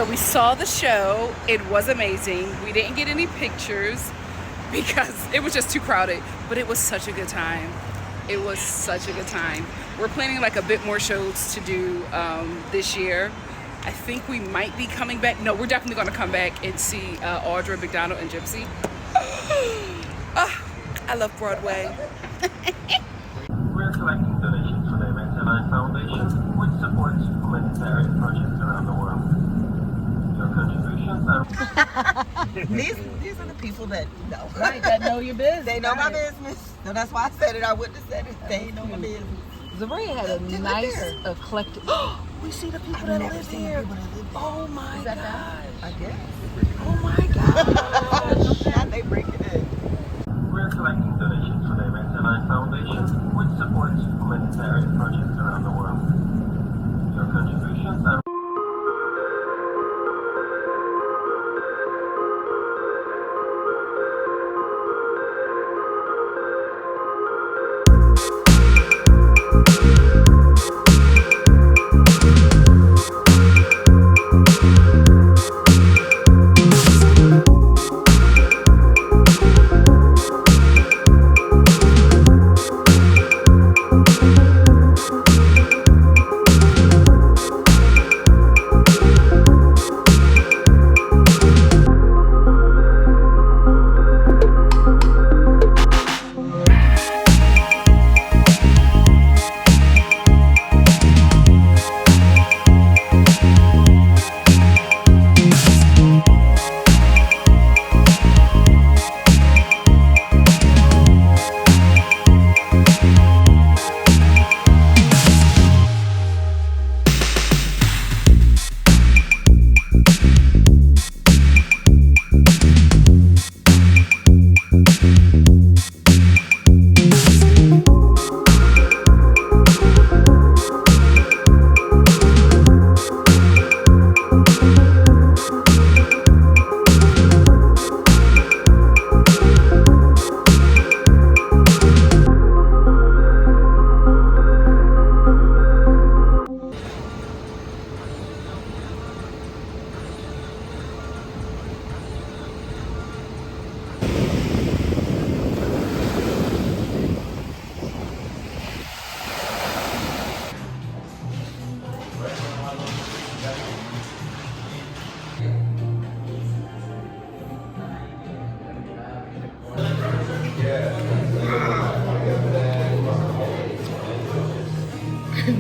So we saw the show. It was amazing. We didn't get any pictures because it was just too crowded, but it was such a good time. It was such a good time. We're planning like a bit more shows to do this year. I think we might be coming back. No, we're definitely going to come back and see Audra McDonald and Gypsy. I love Broadway. We're collecting donations for the Event Foundation, which supports humanitarian projects around the world. Your contributions are... these are the people that know. Right, that know your business. They know my business. So that's why I said it. I wouldn't have said it. They know my business. Zaria had a nice, eclectic... We see the people that live here. Oh my gosh. I guess. Oh my gosh. Now they break it in. We're collecting donations for the Event Foundation, which supports humanitarian projects around the world. Your contributions are...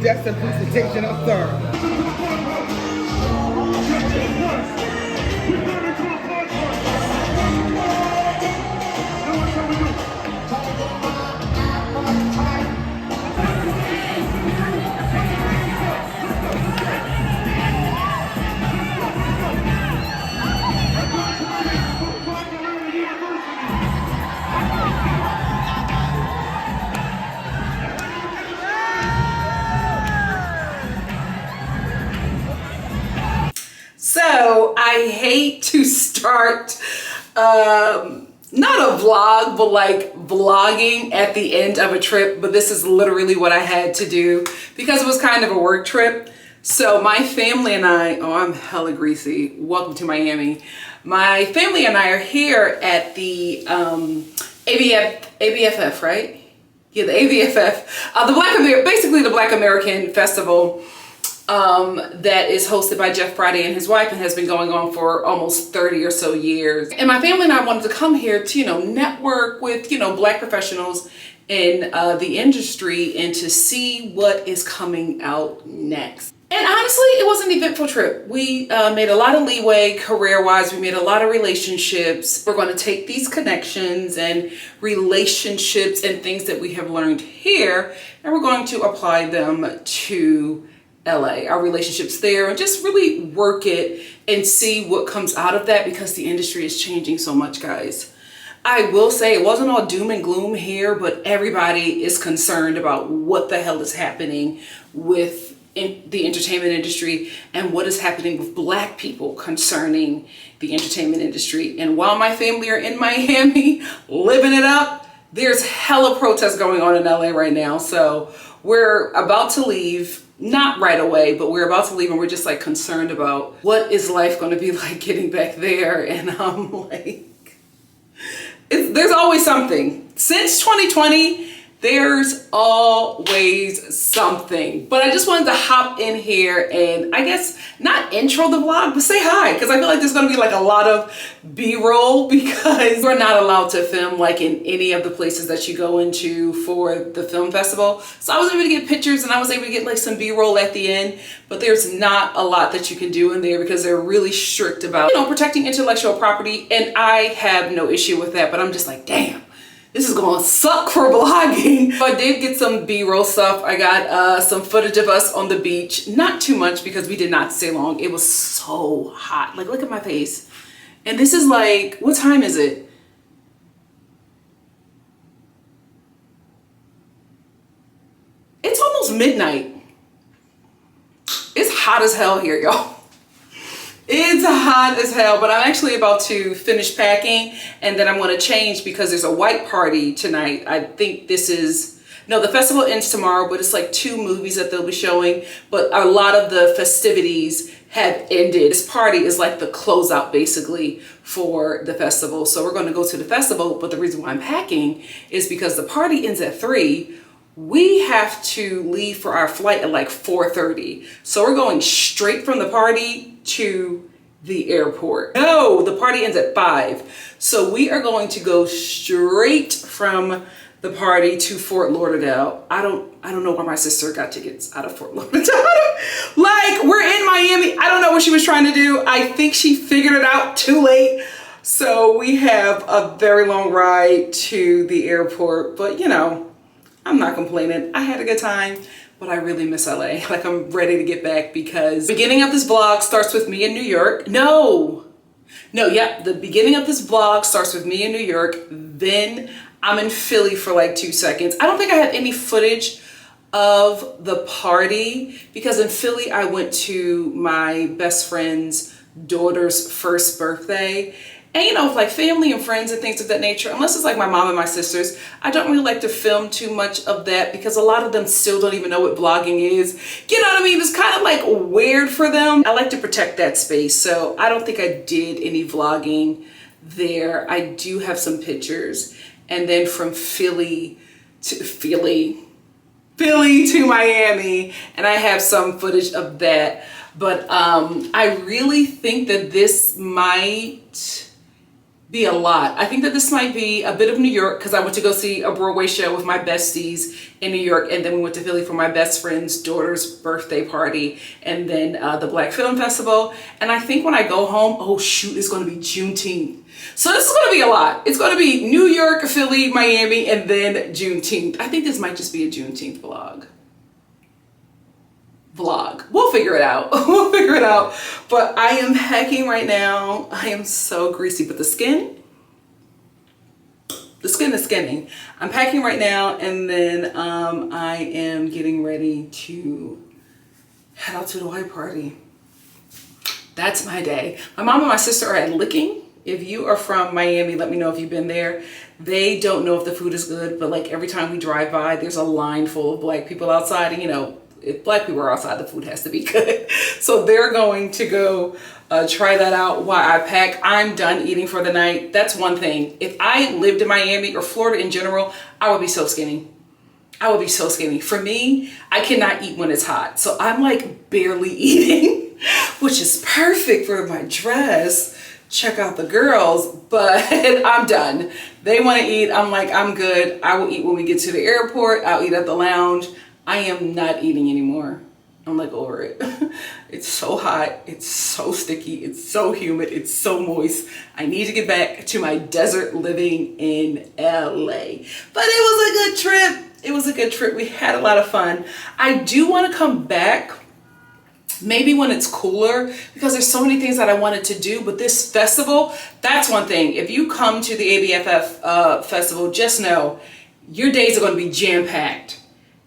That's the presentation of third. So I hate to start not a vlog, but like vlogging at the end of a trip, but this is literally what I had to do because it was kind of a work trip. So my family and I, oh, I'm hella greasy. Welcome to Miami. My family and I are here at the ABFF, right? Yeah, the ABFF, basically the Black American Festival that is hosted by Jeff Friday and his wife and has been going on for almost 30 or so years. And my family and I wanted to come here to, network with, Black professionals in the industry and to see what is coming out next. And honestly, it was an eventful trip. We made a lot of leeway career-wise. We made a lot of relationships. We're going to take these connections and relationships and things that we have learned here, and we're going to apply them to LA, our relationships there, and just really work it and see what comes out of that because the industry is changing so much, guys. I will say it wasn't all doom and gloom here, but everybody is concerned about what the hell is happening with the entertainment industry and what is happening with Black people concerning the entertainment industry. And while my family are in Miami living it up, there's hella protests going on in LA right now. So we're about to leave not right away, but we're about to leave and we're just like concerned about what is life going to be like getting back there. And I'm like, there's always something. Since 2020, there's always something. But I just wanted to hop in here and I guess not intro the vlog, but say hi, because I feel like there's going to be like a lot of B-roll because we're not allowed to film like in any of the places that you go into for the film festival. So I was able to get pictures and I was able to get like some B-roll at the end, but there's not a lot that you can do in there because they're really strict about, you know, protecting intellectual property. And I have no issue with that, but I'm just like, damn. This is gonna suck for vlogging. So I did get some B-roll stuff. I got some footage of us on the beach. Not too much because we did not stay long. It was so hot. Like, look at my face. And this is like, what time is it? It's almost midnight. It's hot as hell here, y'all. It's hot as hell, but I'm actually about to finish packing and then I'm going to change because there's a white party tonight. I think this is, no, the festival ends tomorrow, but it's like 2 movies that they'll be showing, but a lot of the festivities have ended. This party is like the closeout basically for the festival. So we're going to go to the festival, but the reason why I'm packing is because the party ends at 3. We have to leave for our flight at like 4:30. So we're going straight from the party to the airport. No, the party ends at 5. So we are going to go straight from the party to Fort Lauderdale. I don't know where my sister got tickets out of Fort Lauderdale. Like, we're in Miami. I don't know what she was trying to do. I think she figured it out too late. So we have a very long ride to the airport, but you know, I'm not complaining. I had a good time, but I really miss LA. Like, I'm ready to get back because the beginning of this vlog starts with me in New York. The beginning of this vlog starts with me in New York. Then I'm in Philly for like 2 seconds. I don't think I have any footage of the party because in Philly, I went to my best friend's daughter's first birthday. And you know, like family and friends and things of that nature, unless it's like my mom and my sisters, I don't really like to film too much of that because a lot of them still don't even know what vlogging is. You know what I mean? It's kind of like weird for them. I like to protect that space. So I don't think I did any vlogging there. I do have some pictures. And then from Philly to Miami, and I have some footage of that. But I really think that this might be a lot. I think that this might be a bit of New York because I went to go see a Broadway show with my besties in New York, and then we went to Philly for my best friend's daughter's birthday party, and then the Black Film Festival. And I think when I go home, oh shoot, it's going to be Juneteenth. So this is going to be a lot. It's going to be New York, Philly, Miami, and then Juneteenth. I think this might just be a Juneteenth vlog. We'll figure it out. We'll figure it out. But I am packing right now. I am so greasy, but the skin is skinning. I'm packing right now, and then I am getting ready to head out to the white party. That's my day. My mom and my sister are at Licking. If you are from Miami, let me know if you've been there. They don't know if the food is good, but like every time we drive by, there's a line full of Black people outside, and you know, if Black people are outside, the food has to be good. So they're going to go try that out while I pack. I'm done eating for the night. That's one thing. If I lived in Miami or Florida in general, I would be so skinny. I would be so skinny. For me, I cannot eat when it's hot. So I'm like barely eating, which is perfect for my dress. Check out the girls, but I'm done. They want to eat. I'm like, I'm good. I will eat when we get to the airport. I'll eat at the lounge. I am not eating anymore. I'm like over it. It's so hot. It's so sticky. It's so humid. It's so moist. I need to get back to my desert living in LA. But it was a good trip. It was a good trip. We had a lot of fun. I do want to come back maybe when it's cooler because there's so many things that I wanted to do. But this festival, that's one thing. If you come to the Abff festival, just know your days are going to be jam-packed.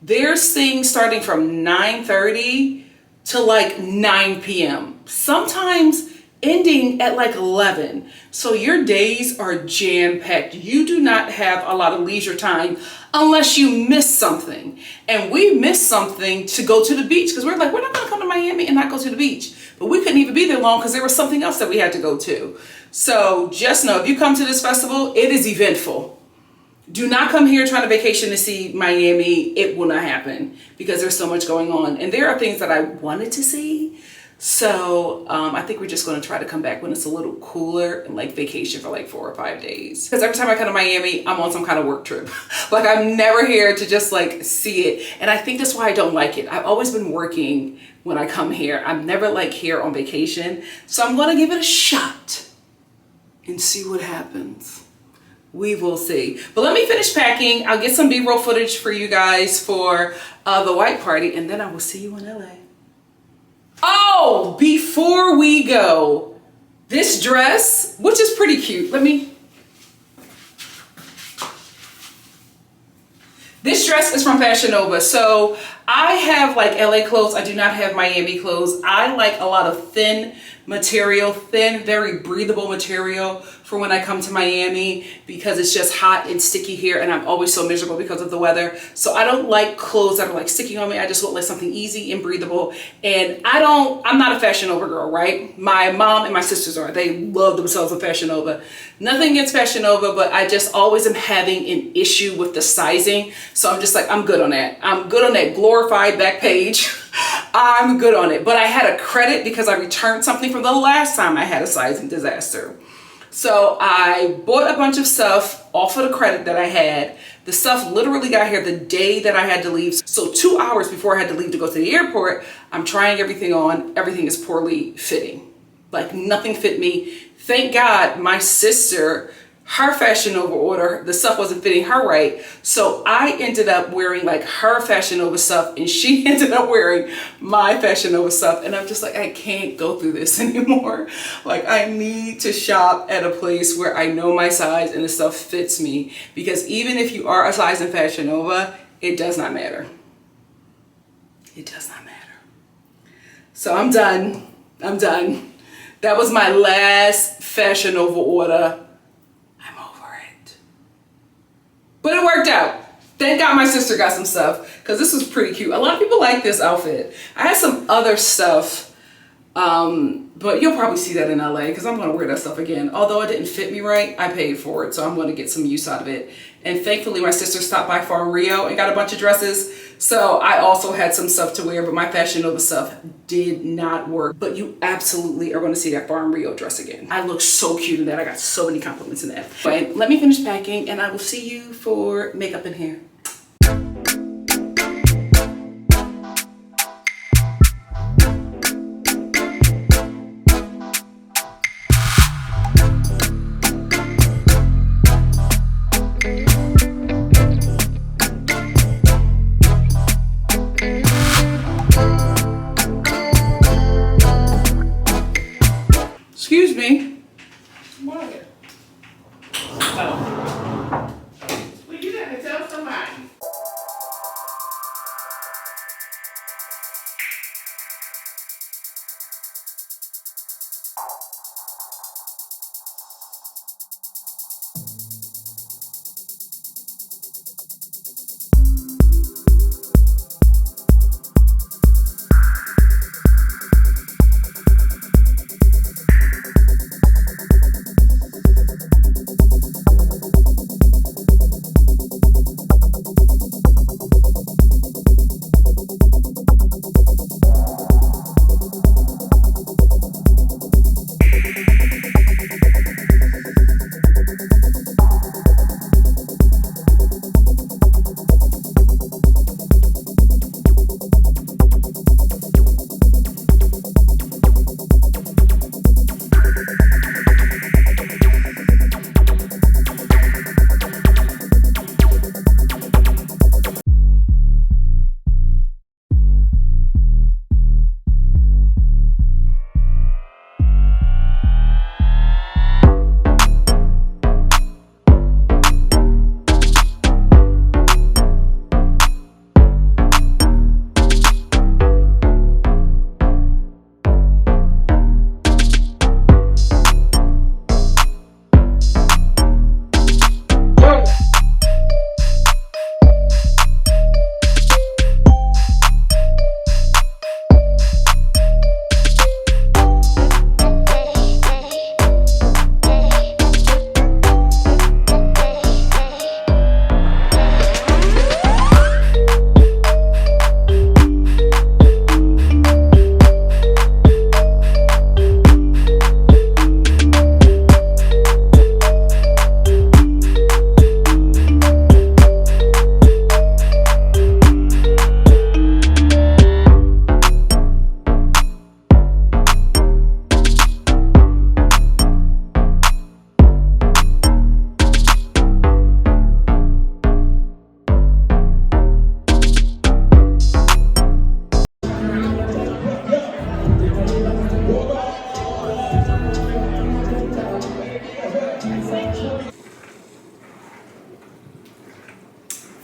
There's things starting from 9:30 to like 9 p.m. Sometimes ending at like 11. So your days are jam-packed. You do not have a lot of leisure time unless you miss something. And we missed something to go to the beach because we're like, we're not going to come to Miami and not go to the beach. But we couldn't even be there long because there was something else that we had to go to. So just know, if you come to this festival, it is eventful. Do not come here trying to vacation to see Miami. It will not happen because there's so much going on. And there are things that I wanted to see. So I think we're just going to try to come back when it's a little cooler and like vacation for like 4 or 5 days. Because every time I come to Miami, I'm on some kind of work trip. Like I'm never here to just like see it. And I think that's why I don't like it. I've always been working when I come here. I'm never like here on vacation. So I'm going to give it a shot and see what happens. We will see. But let me finish packing. I'll get some B-roll footage for you guys for the white party, and then I will see you in LA. Oh, before we go, this dress, which is pretty cute. This dress is from Fashion Nova. So I have like LA clothes. I do not have Miami clothes. I like a lot of thin material, thin, very breathable material for when I come to Miami because it's just hot and sticky here and I'm always so miserable because of the weather. So I don't like clothes that are like sticking on me. I just want like something easy and breathable. And I'm not a Fashion Nova girl, right? My mom and my sisters are. They love themselves with Fashion Nova. Nothing against Fashion Nova, but I just always am having an issue with the sizing. So I'm just like, I'm good on that. I'm good on that glorified back page. I'm good on it. But I had a credit because I returned something from the last time I had a sizing disaster. So I bought a bunch of stuff off of the credit that I had. The stuff literally got here the day that I had to leave. So 2 hours before I had to leave to go to the airport, I'm trying everything on. Everything is poorly fitting. Like nothing fit me. Thank God my sister, her Fashion Nova order, the stuff wasn't fitting her right. So I ended up wearing like her Fashion Nova stuff and she ended up wearing my Fashion Nova stuff. And I'm just like, I can't go through this anymore. Like I need to shop at a place where I know my size and the stuff fits me. Because even if you are a size in Fashion Nova, it does not matter. It does not matter. So I'm done. I'm done. That was my last Fashion Nova order. But it worked out. Thank God my sister got some stuff because this was pretty cute. A lot of people like this outfit. I had some other stuff, but you'll probably see that in LA because I'm going to wear that stuff again. Although it didn't fit me right, I paid for it, so I'm going to get some use out of it. And thankfully, my sister stopped by Farm Rio and got a bunch of dresses. So I also had some stuff to wear, but my Fashion Nova stuff did not work. But you absolutely are going to see that Farm Rio dress again. I look so cute in that. I got so many compliments in that. But let me finish packing and I will see you for makeup and hair. Excuse me. What? Oh. Well, you gotta tell somebody.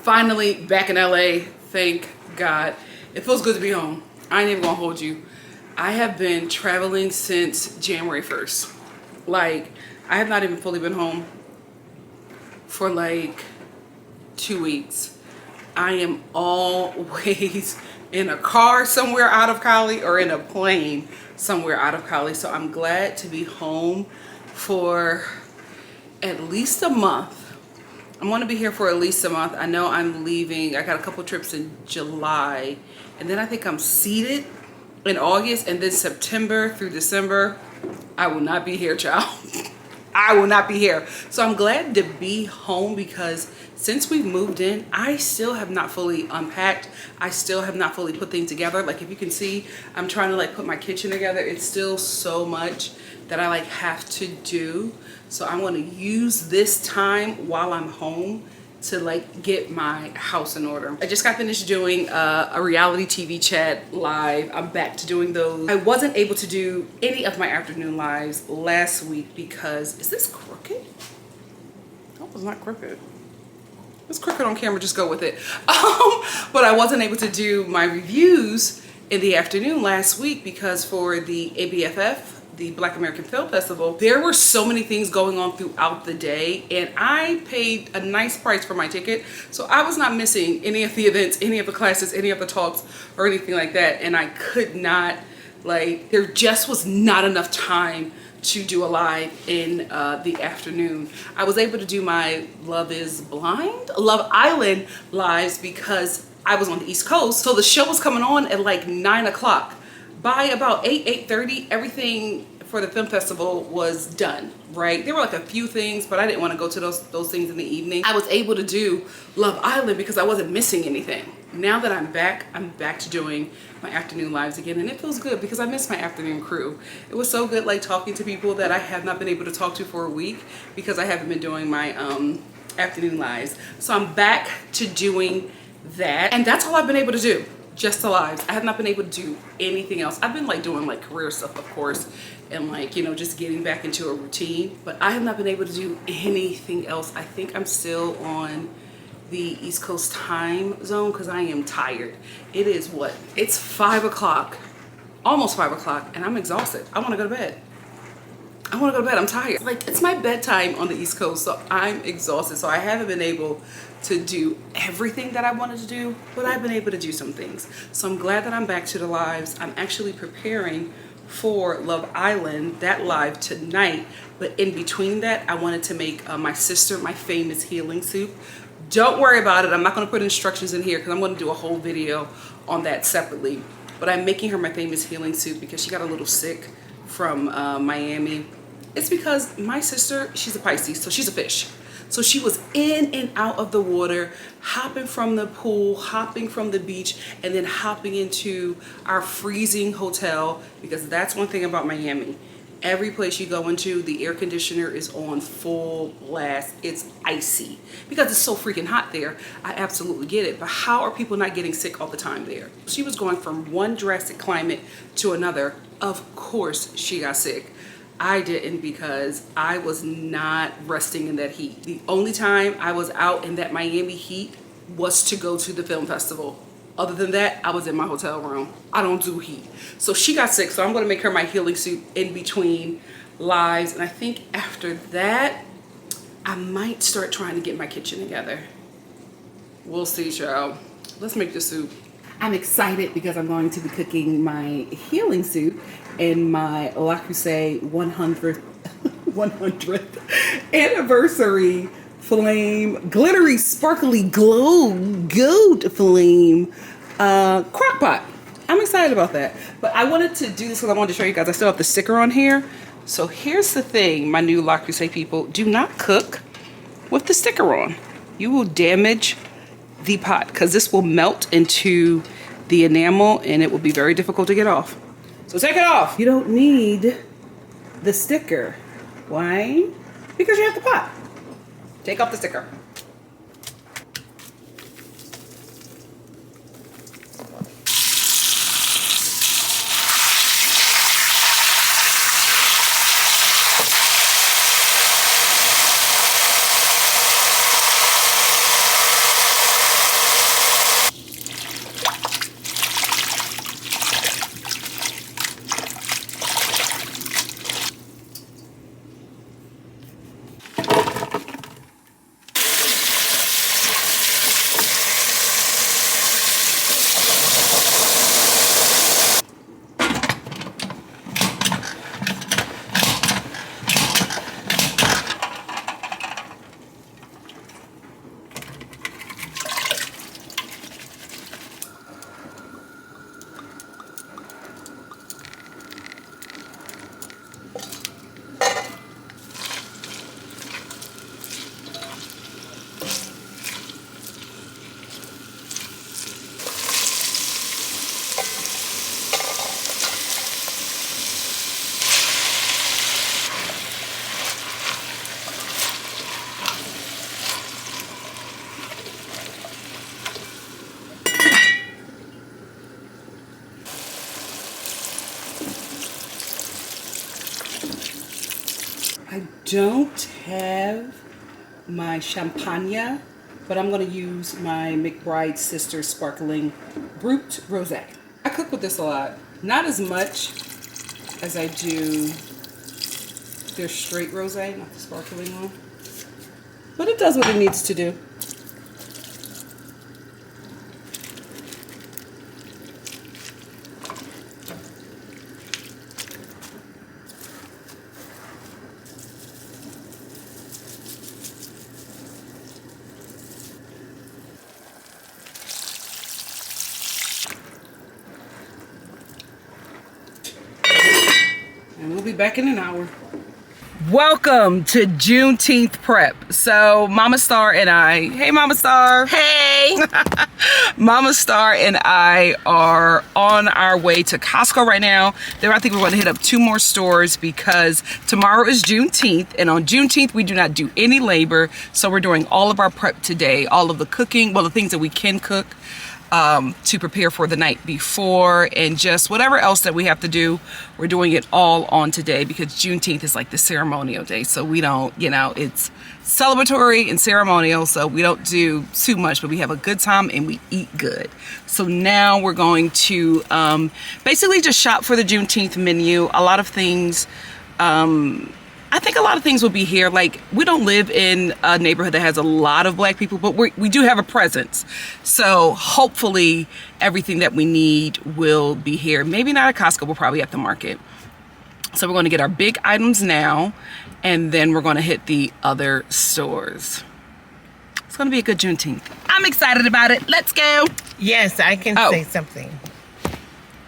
Finally back in LA, thank God. It feels good to be home. I ain't even gonna hold you. I have been traveling since January 1st. Like, I have not even fully been home for like 2 weeks. I am always in a car somewhere out of Cali or in a plane somewhere out of Cali. So I'm glad to be home for at least a month. I'm going to be here for at least a month. I know I'm leaving. I got a couple trips in July, and then I think I'm seated in August, and then September through December, I will not be here, child. I will not be here. So I'm glad to be home because since we've moved in, I still have not fully unpacked. I still have not fully put things together. Like, if you can see, I'm trying to like put my kitchen together. It's still so much that I like have to do. So I'm going to use this time while I'm home to like get my house in order. I just got finished doing a reality TV chat live. I'm back to doing those. I wasn't able to do any of my afternoon lives last week because, is this crooked? That was not crooked. It's crooked on camera, just go with it. But I wasn't able to do my reviews in the afternoon last week because for the ABFF, the Black American Film Festival, there were so many things going on throughout the day, and I paid a nice price for my ticket, so I was not missing any of the events, any of the classes, any of the talks, or anything like that. And I could not, like, there just was not enough time to do a live in the afternoon. I was able to do my Love Island lives because I was on the East Coast, so the show was coming on at like 9 o'clock. By about 8:30, everything for the film festival was done, right? There were like a few things, but I didn't want to go to those things in the evening. I was able to do Love Island because I wasn't missing anything. Now that I'm back to doing my afternoon lives again, and it feels good because I miss my afternoon crew. It was so good like talking to people that I have not been able to talk to for a week because I haven't been doing my afternoon lives. So I'm back to doing that, and that's all I've been able to do. Just the lives. I have not been able to do anything else. I've been like doing like career stuff, of course, and like, you know, just getting back into a routine, but I have not been able to do anything else. I think I'm still on the East Coast time zone because I am tired. It is what? It's 5 o'clock, almost 5 o'clock, and I'm exhausted. I want to go to bed. I want to go to bed. I'm tired. Like, it's my bedtime on the East Coast, so I'm exhausted. So I haven't been able to do everything that I wanted to do, but I've been able to do some things. So I'm glad that I'm back to the lives. I'm actually preparing for Love Island, that live tonight. But in between that, I wanted to make my sister my famous healing soup. Don't worry about it. I'm not going to put instructions in here because I'm going to do a whole video on that separately. But I'm making her my famous healing soup because she got a little sick from Miami. It's because my sister, she's a Pisces, so she's a fish. So she was in and out of the water, hopping from the pool, hopping from the beach, and then hopping into our freezing hotel, because that's one thing about Miami. Every place you go into, the air conditioner is on full blast. It's icy because it's so freaking hot there. I absolutely get it. But how are people not getting sick all the time there? She was going from one drastic climate to another. Of course she got sick. I didn't because I was not resting in that heat. The only time I was out in that Miami heat was to go to the film festival. Other than that, I was in my hotel room. I don't do heat. So she got sick, so I'm gonna make her my healing soup in between lives. And I think after that, I might start trying to get my kitchen together. We'll see, child. Let's make the soup. I'm excited because I'm going to be cooking my healing soup in my Le Creuset 100th anniversary flame, glittery, sparkly, gold flame crock pot. I'm excited about that. But I wanted to do this because I wanted to show you guys. I still have the sticker on here. So here's the thing, my new Le Creuset people. Do not cook with the sticker on. You will damage the pot because this will melt into the enamel and it will be very difficult to get off. So take it off. You don't need the sticker. Why? Because you have the pot. Take off the sticker. don't have my champagne, but I'm going to use my McBride Sister Sparkling Brut Rosé. I cook with this a lot. Not as much as I do their straight rosé, not the sparkling one. But it does what it needs to do. And we'll be back in an hour. Welcome to Juneteenth prep. So Mama Star and I, hey Mama Star. Hey. Mama Star and I are on our way to Costco right now. Then I think we're going to hit up 2 more stores because tomorrow is Juneteenth, and on Juneteenth we do not do any labor. So we're doing all of our prep today, all of the cooking, well, the things that we can cook to prepare for the night before, and just whatever else that we have to do, we're doing it all on today because Juneteenth is like the ceremonial day. So we don't, you know, it's celebratory and ceremonial, so we don't do too much, but we have a good time and we eat good. So now we're going to basically just shop for the Juneteenth menu. A lot of things, I think a lot of things will be here. Like, we don't live in a neighborhood that has a lot of black people, but we do have a presence. So hopefully everything that we need will be here. Maybe not at Costco, we'll probably at the market. So we're going to get our big items now, and then we're going to hit the other stores. It's going to be a good Juneteenth. I'm excited about it. Let's go. Yes, I can say something.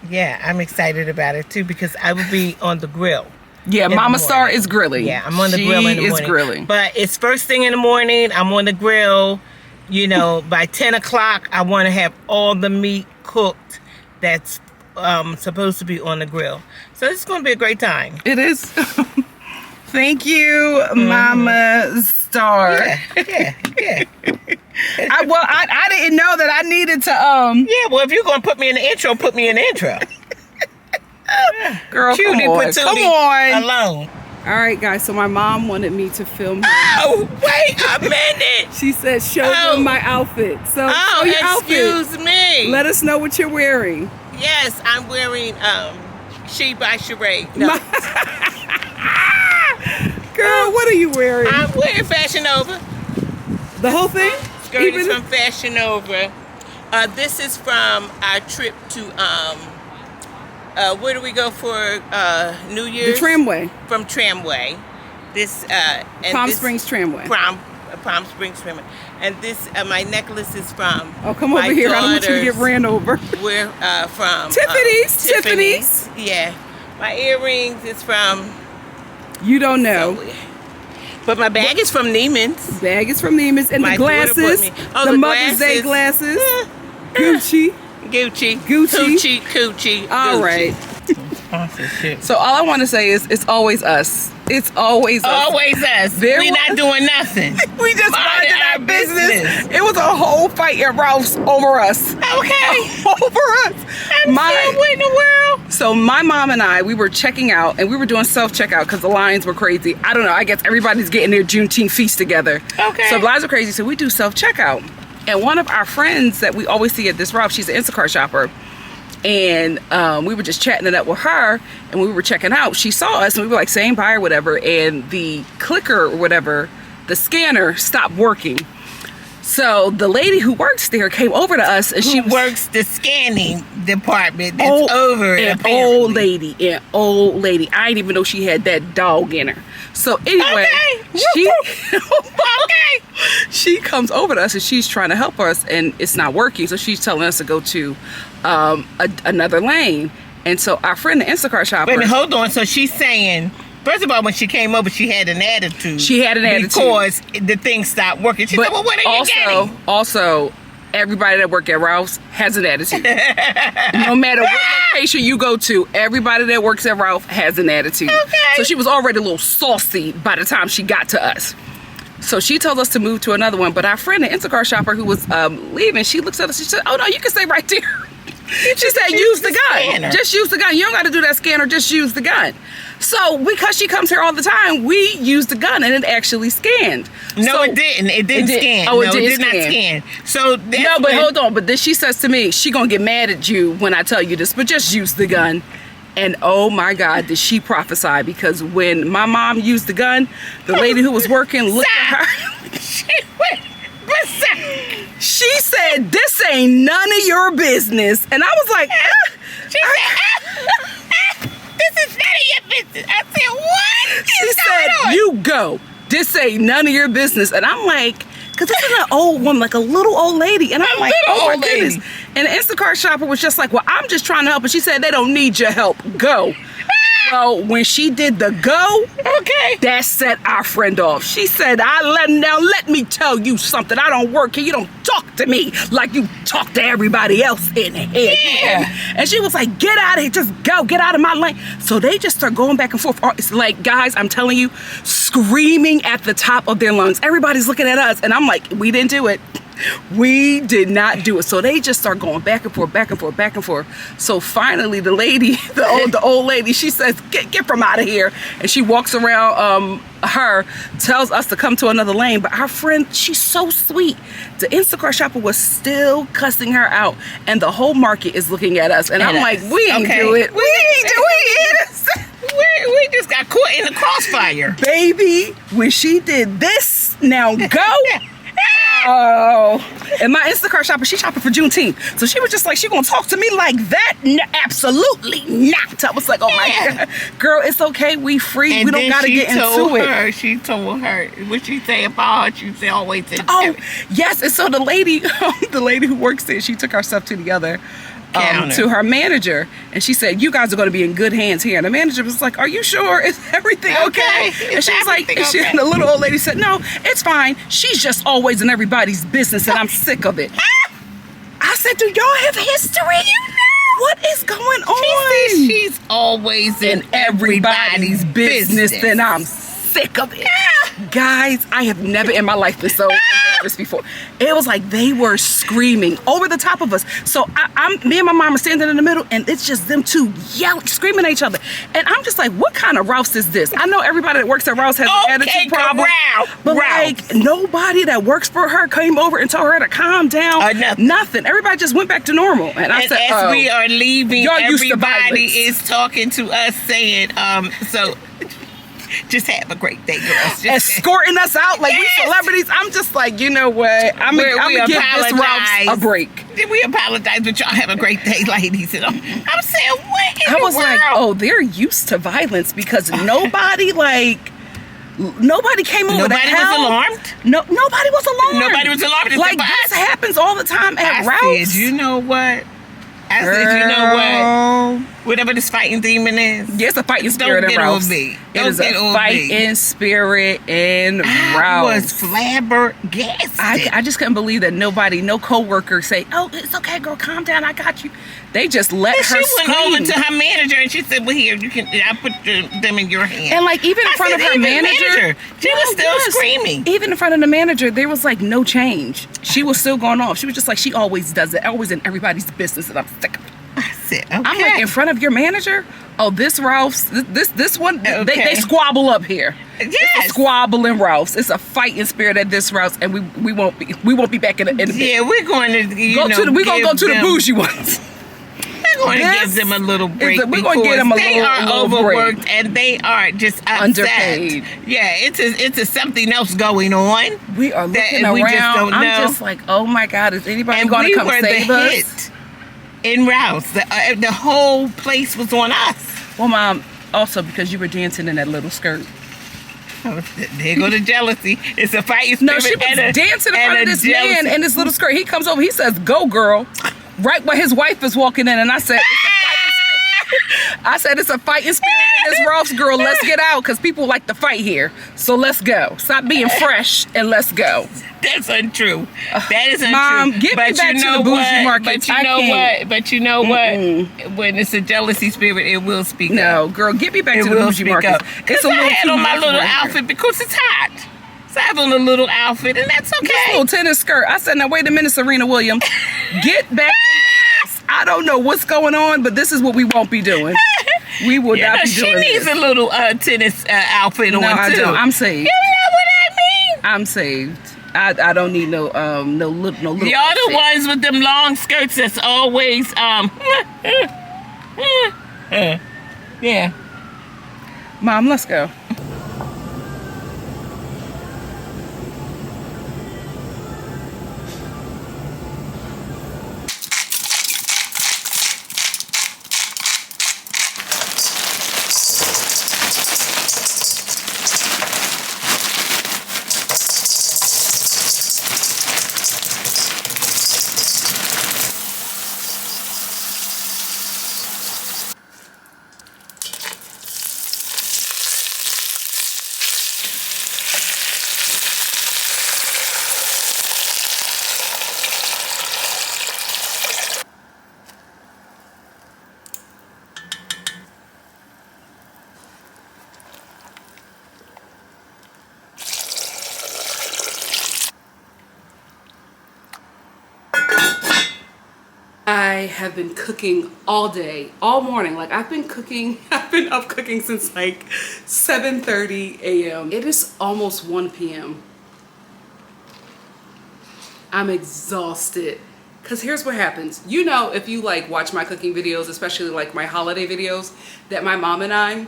Yeah, I'm excited about it too because I will be on the grill. Yeah, Mama Star is grilling. Yeah, I'm on the grill in the morning. She is grilling. But it's first thing in the morning. I'm on the grill. You know, by 10 o'clock, I want to have all the meat cooked that's supposed to be on the grill. So it's going to be a great time. It is. Thank you, Mama Star. Yeah. I didn't know that I needed to. Yeah, well, if you're going to put me in the intro, put me in the intro. Girl, Cutie come on. Alone. All right, guys. So my mom wanted me to film her. Oh, wait a minute. She said, "Show them my outfit." So, show your excuse outfit. me. Let us know what you're wearing. Yes, I'm wearing She by Sheree. No. Girl, what are you wearing? I'm wearing Fashion Nova. The whole thing? Skirt is from Fashion Nova. This is from our trip to where do we go for New Year's? The Tramway. From Tramway. This and Palm Springs Tramway. Palm Springs Tramway. And this my necklace is from. Oh, come over here! I don't want you to get ran over. We're from Tiffany's. Yeah, my earrings is from. You don't know. But my bag is from Neiman's. Bag is from Neiman's, and the glasses, the Mother's Day glasses, Gucci. All right. So all I want to say is, it's always us. It's always us. Always us. We're not doing nothing. We just minded our business. It was a whole fight at Ralph's over us. Okay. Over us. What in the world? So my mom and I, we were checking out, and we were doing self-checkout because the lines were crazy. I don't know. I guess everybody's getting their Juneteenth feast together. Okay. So the lines were crazy, so we do self-checkout. And one of our friends that we always see at this Ralph, she's an Instacart shopper. And we were just chatting it up with her, and we were checking out. She saw us, and we were like saying bye or whatever, and the clicker or whatever, the scanner stopped working. So the lady who works there came over to us, and she works the scanning department. That's over. An old lady. I didn't even know she had that dog in her. So anyway, she comes over to us, and she's trying to help us, and it's not working. So she's telling us to go to another lane. And so our friend, the Instacart shopper. Wait a minute, hold on. So she's saying, first of all, when she came over, she had an attitude. Because the thing stopped working. She said, well, what are you getting? Also, everybody that works at Ralph's has an attitude. No matter what location you go to, everybody that works at Ralph has an attitude. Okay. So she was already a little saucy by the time she got to us. So she told us to move to another one. But our friend, the Instacart shopper who was leaving, she looks at us, she said, oh no, you can stay right there. She said, use the gun. scanner. Just use the gun. You don't got to do that scanner. Just use the gun. So because she comes here all the time, we used the gun and it actually scanned. No, So- it didn't. It didn't scan. Oh, it no, did it did scan. not scan. So that's No, but when- hold on. But then she says to me, she gonna get mad at you when I tell you this, but just use the gun. And oh my God, did she prophesy? Because when my mom used the gun, the lady who was working looked at her. She went. She said, "This ain't none of your business." And I was like, She said, "This is none of your business." I said, "What?" she is said, going on? "You go. This ain't none of your business." And I'm like, because this is an old woman, like a little old lady. And I'm like, little oh my old lady. goodness. And the Instacart shopper was just like, well, I'm just trying to help. And she said, they don't need your help. Go. Well, when she did the go, Okay. that set our friend off. She said, now let me tell you something. I don't work here. You don't talk to me like you talk to everybody else in here. Yeah. And she was like, get out of here. Just go. Get out of my lane. So they just start going back and forth. It's like, guys, I'm telling you, screaming at the top of their lungs. Everybody's looking at us. And I'm like, we didn't do it. We did not do it. So they just start going back and forth, back and forth, back and forth. So finally the lady, the old lady, she says, get from out of here. And she walks around her, tells us to come to another lane. But our friend, she's so sweet. The Instacart shopper was still cussing her out. And the whole market is looking at us. And I'm like, we ain't do it. We ain't do it. We just got caught in the crossfire. Baby, when she did this, now go. Oh, and my Instacart shopper, she shopping for Juneteenth. So she was just like, she gonna talk to me like that? No, absolutely not. I was like, oh my God. Girl, it's okay. We free. And we don't then gotta she get into told it. her, she told her, what she say about her, she say always said, Oh, yes. And so the lady who works there, she took our stuff to the other, Counter. to her manager. And she said, you guys are going to be in good hands here. And the manager was like, are you sure? Is everything okay? Okay. And she was like, Everything okay? and the little old lady said, no, it's fine. She's just always in everybody's business and I'm sick of it. I said, do y'all have history? What is going on? She says she's always in everybody's business. and I'm sick of it. Guys, I have never in my life been so embarrassed before. It was like they were screaming over the top of us. So me and my mom are standing in the middle, and it's just them two yelling, screaming at each other. And I'm just like, what kind of Rouse is this? I know everybody that works at Rouse has an attitude problem, but like nobody that works for her came over and told her to calm down. Nothing. Everybody just went back to normal. And I said, as we are leaving, y'all used to everybody violence. is talking to us saying, so just have a great day, girls. Just escorting us out like we celebrities. I'm just like, you know what? I'm gonna give this Rouse a break. We apologize, but y'all have a great day, ladies. And I'm saying, what in I the was world? like, oh, they're used to violence because nobody came over. Nobody was alarmed? No, nobody was alarmed. Nobody was alarmed. It's Like the this bus. happens all the time at I Rouse. said, you know what? I said, you know what? Whatever this fighting demon is. Yeah, it's a fighting Don't spirit in get Rouse. on me. It Don't is get a on fighting spirit in I Rouse. was flabbergasted. I just couldn't believe that no coworker say, oh, it's okay, girl, calm down, I got you. They just let And her she went scream. over to her manager and she said, well, here, I put them in your hand. And like even in front of her manager, she was still screaming. Even in front of the manager, there was like no change. She was still going off. She was just like, she always does it, always in everybody's business, and I'm sick of it. I said, okay. I'm like, in front of your manager? Oh, this Rouse, this one, Okay. they squabble up here. Yes. It's a squabble in Rouse. It's a fighting spirit at this Rouse, and we won't be back in the Yeah, we're going to we're gonna go to the bougie ones. We're going to give them a little break. We're going to give them a they little are overworked break. And they are just upset. Underpaid. Yeah, it's a something else going on. We are looking that around. we just don't know. I'm just like, oh my God, is anybody And going we to come were save the us? hit in Rouse. The whole place was on us. Well, Mom, also because you were dancing in that little skirt. Oh, there go the jealousy. It's a fighting No, spirit. she was dancing in front of this jealousy. man in this little skirt. He comes over, he says, go, girl. Right where his wife is walking in. And I said, it's a fighting spirit. I said, it's a fighting spirit in this Rouse, girl. Let's get out because people like to fight here. So let's go. Stop being fresh and let's go. That's untrue. That is untrue. Mom, get me but back you to know the bougie what? markets. But you I know can't. what? But you know what? When it's a jealousy spirit, it will speak up. No, girl, get me back It to the will bougie speak markets. up. It's Because a I little had too on my hot for little her. outfit because it's hot. So I have on a little outfit, and that's okay. This little tennis skirt. I said, now wait a minute, Serena Williams. Get back in the house. I don't know what's going on, but this is what we won't be doing. We will not be doing She needs this. a little tennis outfit No, on, too. I don't. I'm saved. You know what I mean? I'm saved. I don't need no little Y'all outfit. the ones with them long skirts that's always yeah. Mom, let's go. I have been cooking all day, all morning. Like I've been up cooking since like 7:30 a.m. It is almost 1 p.m. I'm exhausted. Cause here's what happens. You know, if you like watch my cooking videos, especially like my holiday videos, that my mom and I,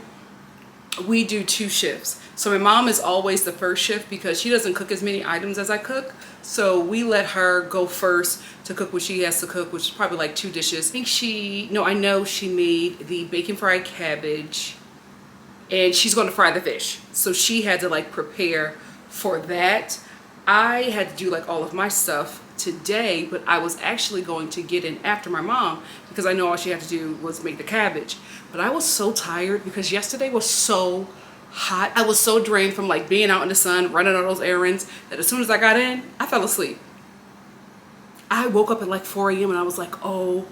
we do 2 shifts. So my mom is always the first shift because she doesn't cook as many items as I cook. So we let her go first to cook what she has to cook, which is probably like 2 dishes. I know she made the bacon fried cabbage and she's going to fry the fish. So she had to like prepare for that. I had to do like all of my stuff today, but I was actually going to get in after my mom because I know all she had to do was make the cabbage. But I was so tired because yesterday was so hot. I was so drained from like being out in the sun, running all those errands, that as soon as I got in, I fell asleep. I woke up at like 4 a.m. and I was like, oh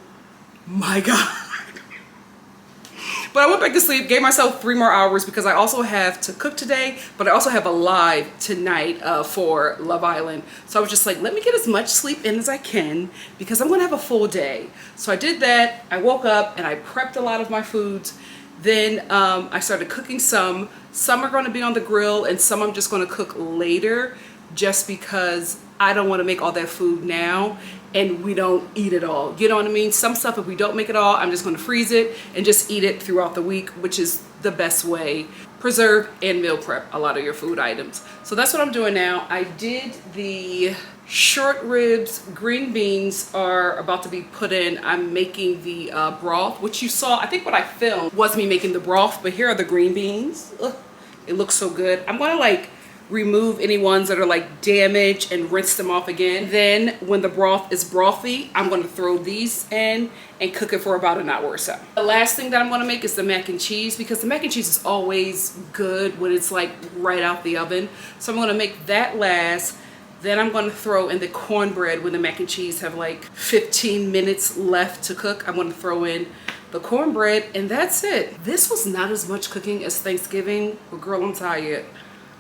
my God. But I went back to sleep, gave myself 3 more hours because I also have to cook today, but I also have a live tonight for Love Island. So I was just like, let me get as much sleep in as I can because I'm gonna have a full day. So I did that. I woke up and I prepped a lot of my foods. Then I started cooking some. Some are gonna be on the grill and some I'm just gonna cook later just because I don't wanna make all that food now and we don't eat it all. You know what I mean? Some stuff, if we don't make it all, I'm just gonna freeze it and just eat it throughout the week, which is the best way. Preserve and meal prep a lot of your food items. So that's what I'm doing now. I did the short ribs. Green beans are about to be put in. I'm making the broth, which you saw, I think what I filmed was me making the broth, but here are the green beans. Ugh, it looks so good. I'm gonna like remove any ones that are like damaged and rinse them off again. Then when the broth is brothy, I'm gonna throw these in and cook it for about an hour or so. The last thing that I'm gonna make is the mac and cheese because the mac and cheese is always good when it's like right out the oven. So I'm gonna make that last. Then I'm gonna throw in the cornbread when the mac and cheese have like 15 minutes left to cook. I'm gonna throw in the cornbread and that's it. This was not as much cooking as Thanksgiving, but girl, I'm tired.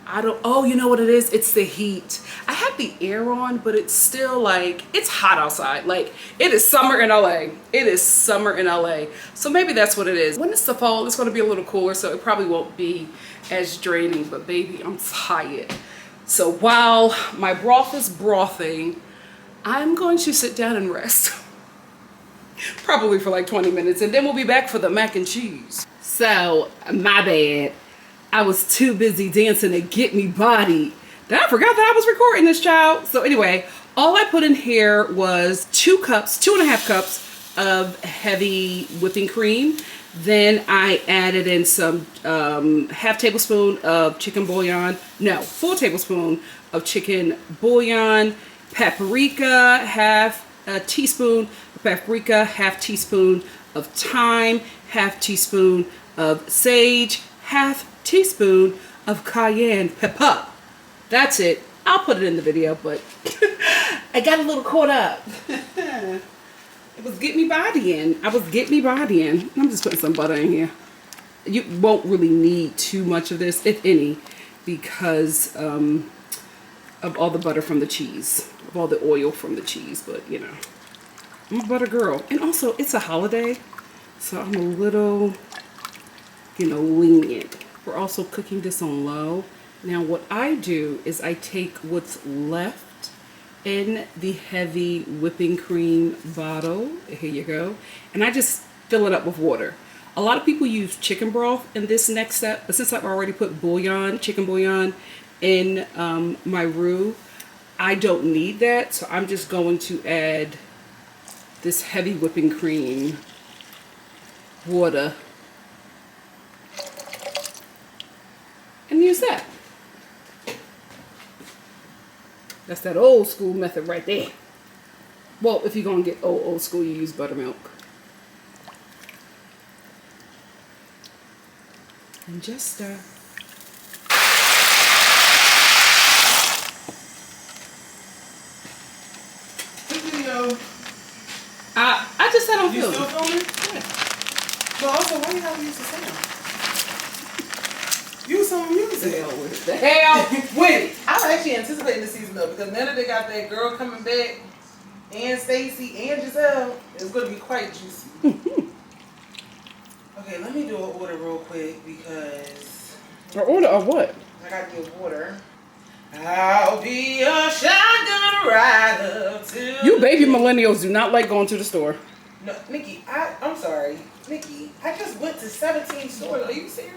Oh, you know what it is? It's the heat. I have the air on, but it's still like, it's hot outside. Like, it is summer in LA. It is summer in LA. So maybe that's what it is. When it's the fall, it's gonna be a little cooler, so it probably won't be as draining, but baby, I'm tired. So while my broth is brothing, I'm going to sit down and rest. Probably for like 20 minutes, and then we'll be back for the mac and cheese. So, my bad. I was too busy dancing to get me body that I forgot that I was recording this, child. So anyway, all I put in here was 2.5 cups of heavy whipping cream. Then I added in some half tablespoon of chicken bouillon. No, full tablespoon of chicken bouillon, paprika, half a teaspoon of paprika, half teaspoon of thyme, half teaspoon of sage, half teaspoon of cayenne pepper. That's it. I'll put it in the video, but I got a little caught up. It was getting me bodying. I'm just putting some butter in here. You won't really need too much of this, if any, because of all the butter from the cheese, of all the oil from the cheese, but you know. I'm a butter girl. And also, it's a holiday, so I'm a little, lenient. We're also cooking this on low. Now, what I do is I take what's left in the heavy whipping cream bottle. Here you go. And I just fill it up with water. A lot of people use chicken broth in this next step, but since I've already put bouillon, chicken bouillon, in my roux, I don't need that. So I'm just going to add this heavy whipping cream water and use that. That's that old school method right there. Well, if you're gonna get old school, you use buttermilk. And just stir. I just said I'm filming. You still filming? Yeah. But also, why you gotta use the sound? Use some music. The hell with it. I'm actually anticipating the season though, because now that they got that girl coming back, and Stacy and Giselle, it's going to be quite juicy. Okay, let me do an order real quick because. An order of what? I got to get water. I'll be a shotgun rider too. You baby millennials do not like going to the store. No, Nikki, I'm sorry. Nikki, I just went to 17 stores. Are you serious?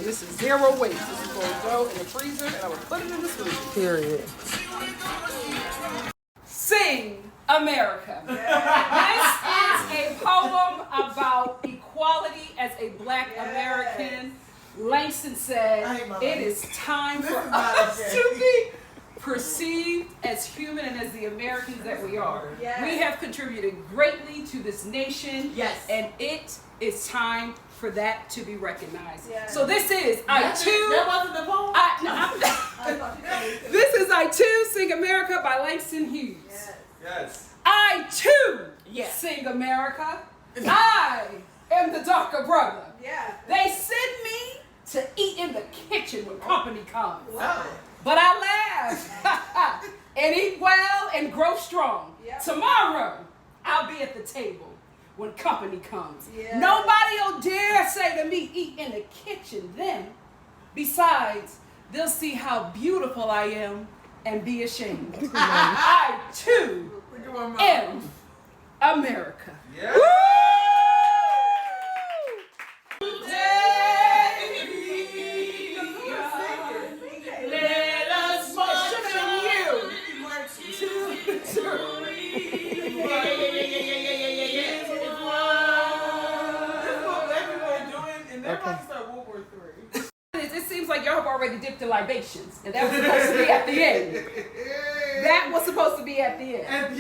This is zero waste. This is going to go in the freezer and I will put it in the smoothie. Period. Sing America. This is a poem about equality as a Black American. Langston said it is time for us to be perceived as human and as the Americans that we are. Yes. We have contributed greatly to this nation. Yes. And it is time for that to be recognized. Yes. So this is That wasn't the poem? This is I Too Sing America by Langston Hughes. Yes. Yes. I too Yes. sing America. I am the darker brother. Yeah. They send me to eat in the kitchen when company comes. Oh. But I laugh and eat well and grow strong. Yep. Tomorrow, I'll be at the table when company comes. Yeah. Nobody will dare say to me, eat in the kitchen then. Besides, they'll see how beautiful I am and be ashamed. I too am America. Yeah. Let us march It seems like y'all have already dipped the libations, and that was supposed to be at the end. That was supposed to be at the end.